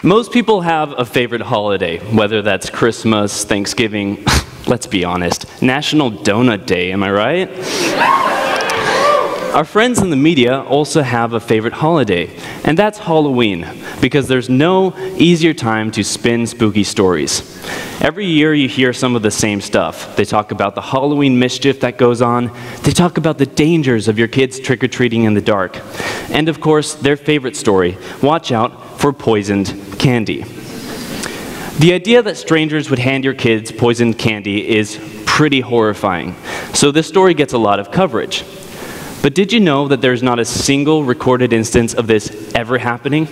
Most people have a favorite holiday, whether that's Christmas, Thanksgiving, let's be honest, National Donut Day, am I right? Our friends in the media also have a favorite holiday, and that's Halloween, because there's no easier time to spin spooky stories. Every year you hear some of the same stuff. They talk about the Halloween mischief that goes on. They talk about the dangers of your kids trick-or-treating in the dark. And of course, their favorite story, watch out for poisoned candy. The idea that strangers would hand your kids poisoned candy is pretty horrifying. So this story gets a lot of coverage. But did you know that there's not a single recorded instance of this ever happening?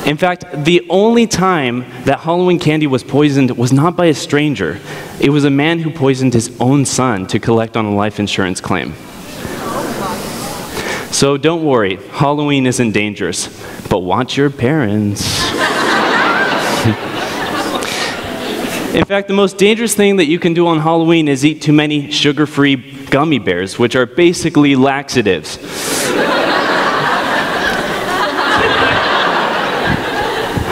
In fact, the only time that Halloween candy was poisoned was not by a stranger. It was a man who poisoned his own son to collect on a life insurance claim. So don't worry, Halloween isn't dangerous, but watch your parents. In fact, the most dangerous thing that you can do on Halloween is eat too many sugar-free gummy bears, which are basically laxatives.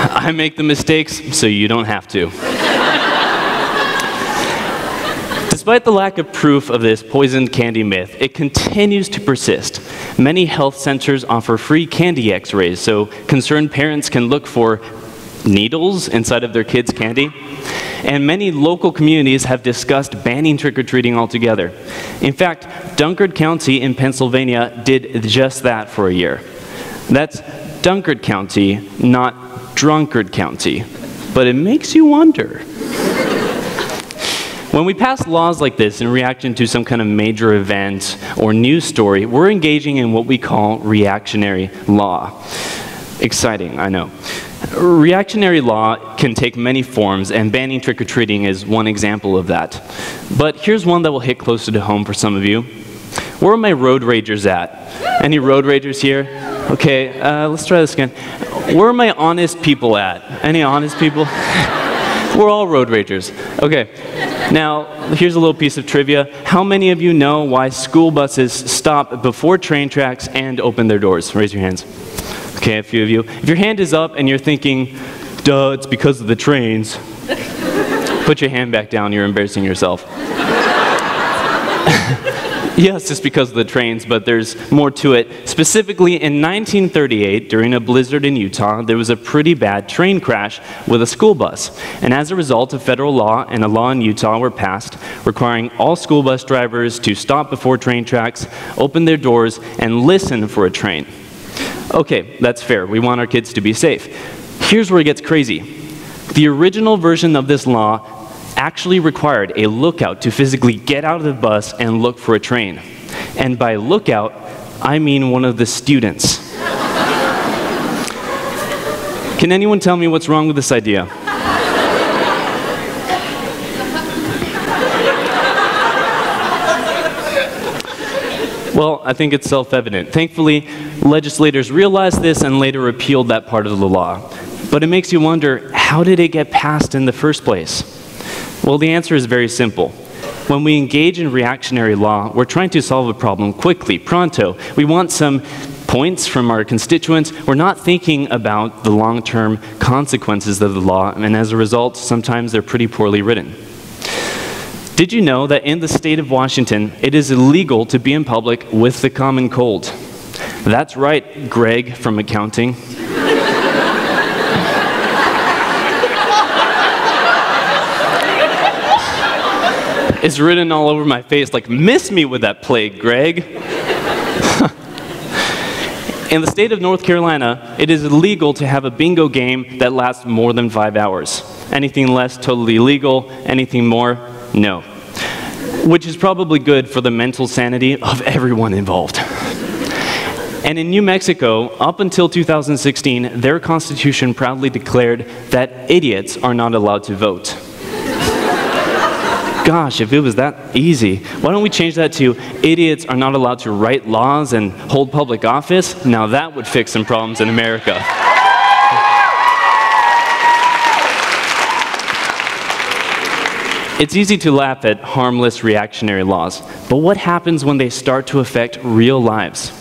I make the mistakes so you don't have to. Despite the lack of proof of this poisoned candy myth, it continues to persist. Many health centers offer free candy x-rays so concerned parents can look for needles inside of their kids' candy. And many local communities have discussed banning trick-or-treating altogether. In fact, Dunkard County in Pennsylvania did just that for a year. That's Dunkard County, not Drunkard County. But it makes you wonder. When we pass laws like this in reaction to some kind of major event or news story, we're engaging in what we call reactionary law. Exciting, I know. Reactionary law can take many forms, and banning trick-or-treating is one example of that. But here's one that will hit closer to home for some of you. Where are my road ragers at? Any road ragers here? Okay, let's try this again. Where are my honest people at? Any honest people? We're all road ragers. Okay, now here's a little piece of trivia. How many of you know why school buses stop before train tracks and open their doors? Raise your hands. Okay, a few of you. If your hand is up and you're thinking, duh, it's because of the trains, put your hand back down, you're embarrassing yourself. Yes, it's because of the trains, but there's more to it. Specifically, in 1938, during a blizzard in Utah, there was a pretty bad train crash with a school bus. And as a result, a federal law and a law in Utah were passed requiring all school bus drivers to stop before train tracks, open their doors, and listen for a train. Okay, that's fair. We want our kids to be safe. Here's where it gets crazy. The original version of this law actually required a lookout to physically get out of the bus and look for a train. And by lookout, I mean one of the students. Can anyone tell me what's wrong with this idea? Well, I think it's self-evident. Thankfully, legislators realized this and later repealed that part of the law. But it makes you wonder, how did it get passed in the first place? Well, the answer is very simple. When we engage in reactionary law, we're trying to solve a problem quickly, pronto. We want some points from our constituents. We're not thinking about the long-term consequences of the law, and as a result, sometimes they're pretty poorly written. Did you know that in the state of Washington, it is illegal to be in public with the common cold? That's right, Greg from accounting. It's written all over my face like, miss me with that plague, Greg. In the state of North Carolina, it is illegal to have a bingo game that lasts more than 5 hours. Anything less, totally illegal. Anything more, no. Which is probably good for the mental sanity of everyone involved. And in New Mexico, up until 2016, their constitution proudly declared that idiots are not allowed to vote. Gosh, if it was that easy, why don't we change that to idiots are not allowed to write laws and hold public office? Now that would fix some problems in America. It's easy to laugh at harmless reactionary laws, but what happens when they start to affect real lives?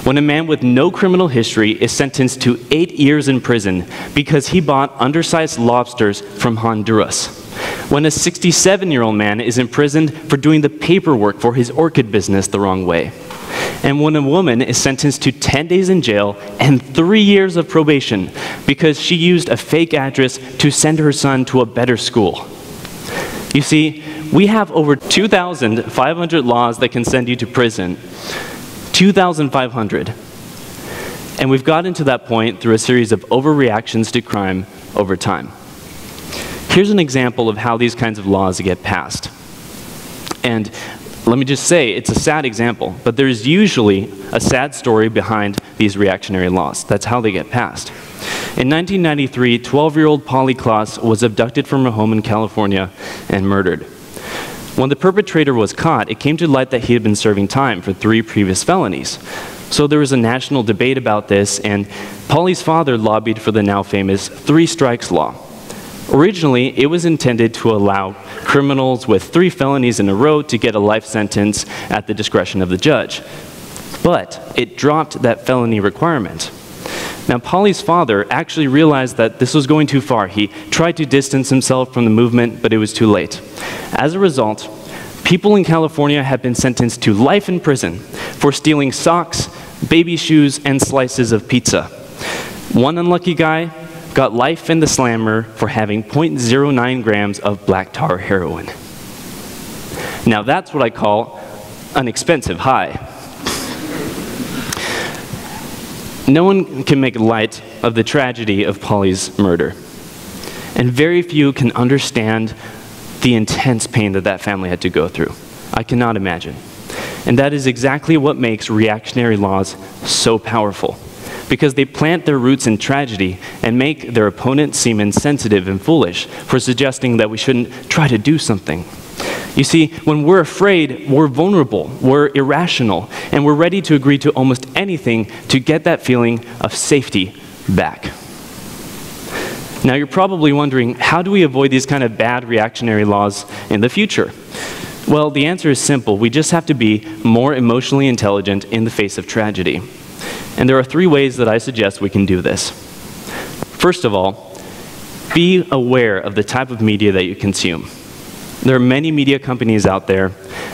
when a man with no criminal history is sentenced to 8 years in prison because he bought undersized lobsters from Honduras, when a 67-year-old man is imprisoned for doing the paperwork for his orchid business the wrong way, and when a woman is sentenced to 10 days in jail and 3 years of probation because she used a fake address to send her son to a better school. You see, we have over 2,500 laws that can send you to prison. 2,500. And we've gotten to that point through a series of overreactions to crime over time. Here's an example of how these kinds of laws get passed. And let me just say, it's a sad example, but there's usually a sad story behind these reactionary laws. That's how they get passed. In 1993, 12-year-old Polly Klaas was abducted from her home in California and murdered. When the perpetrator was caught, it came to light that he had been serving time for 3 previous felonies. So there was a national debate about this, and Polly's father lobbied for the now famous 3 strikes law. Originally, it was intended to allow criminals with 3 felonies in a row to get a life sentence at the discretion of the judge. But it dropped that felony requirement. Now, Polly's father actually realized that this was going too far. He tried to distance himself from the movement, but it was too late. As a result, people in California have been sentenced to life in prison for stealing socks, baby shoes, and slices of pizza. One unlucky guy got life in the slammer for having 0.09 grams of black tar heroin. Now, that's what I call an expensive high. No one can make light of the tragedy of Polly's murder. And very few can understand the intense pain that that family had to go through. I cannot imagine. And that is exactly what makes reactionary laws so powerful, because they plant their roots in tragedy and make their opponents seem insensitive and foolish for suggesting that we shouldn't try to do something. You see, when we're afraid, we're vulnerable, we're irrational, and we're ready to agree to almost anything to get that feeling of safety back. Now, you're probably wondering, how do we avoid these kind of bad reactionary laws in the future? Well, the answer is simple. We just have to be more emotionally intelligent in the face of tragedy. And there are 3 ways that I suggest we can do this. First of all, be aware of the type of media that you consume. There are many media companies out there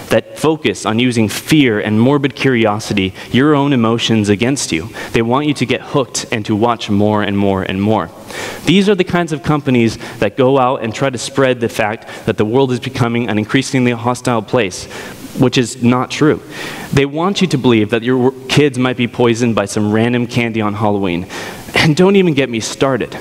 that focus on using fear and morbid curiosity, your own emotions, against you. They want you to get hooked and to watch more and more and more. These are the kinds of companies that go out and try to spread the fact that the world is becoming an increasingly hostile place, which is not true. They want you to believe that your kids might be poisoned by some random candy on Halloween. And don't even get me started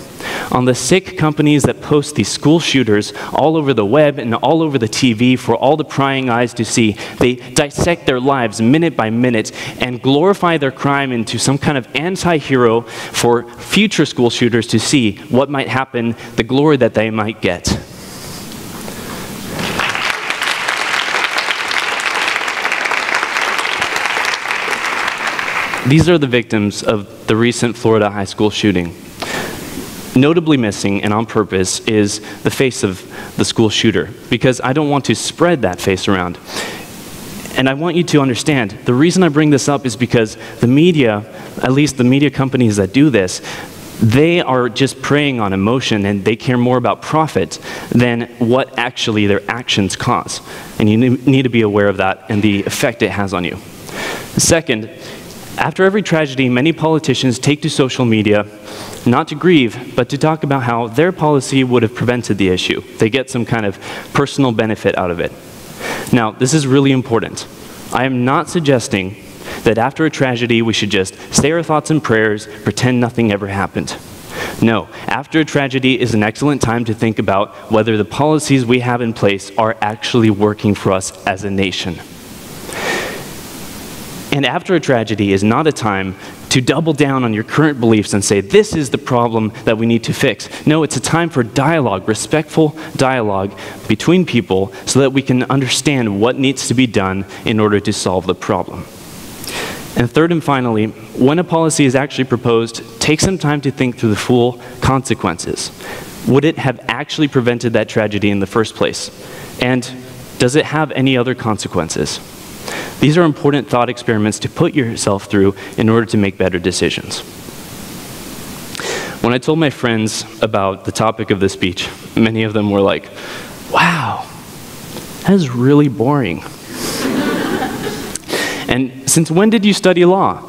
on the sick companies that post these school shooters all over the web and all over the TV for all the prying eyes to see. They dissect their lives minute by minute and glorify their crime into some kind of anti-hero for future school shooters to see what might happen, the glory that they might get. These are the victims of the recent Florida high school shooting. Notably missing, and on purpose, is the face of the school shooter, because I don't want to spread that face around. And I want you to understand, the reason I bring this up is because the media, at least the media companies that do this, they are just preying on emotion, and they care more about profit than what actually their actions cause. And you need to be aware of that and the effect it has on you. Second, after every tragedy, many politicians take to social media not to grieve, but to talk about how their policy would have prevented the issue. They get some kind of personal benefit out of it. Now, this is really important. I am not suggesting that after a tragedy, we should just say our thoughts and prayers, pretend nothing ever happened. No, after a tragedy is an excellent time to think about whether the policies we have in place are actually working for us as a nation. And after a tragedy is not a time to double down on your current beliefs and say, this is the problem that we need to fix. No, it's a time for dialogue, respectful dialogue between people so that we can understand what needs to be done in order to solve the problem. And third and finally, when a policy is actually proposed, take some time to think through the full consequences. Would it have actually prevented that tragedy in the first place? And does it have any other consequences? These are important thought experiments to put yourself through in order to make better decisions. When I told my friends about the topic of the speech, many of them were like, wow, that is really boring. And since when did you study law?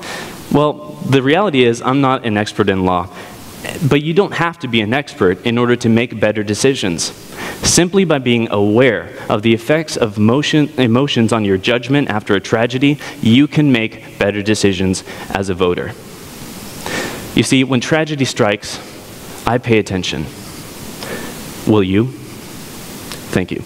Well, the reality is I'm not an expert in law, but you don't have to be an expert in order to make better decisions. Simply by being aware of the effects of emotions on your judgment after a tragedy, you can make better decisions as a voter. You see, when tragedy strikes, I pay attention. Will you? Thank you.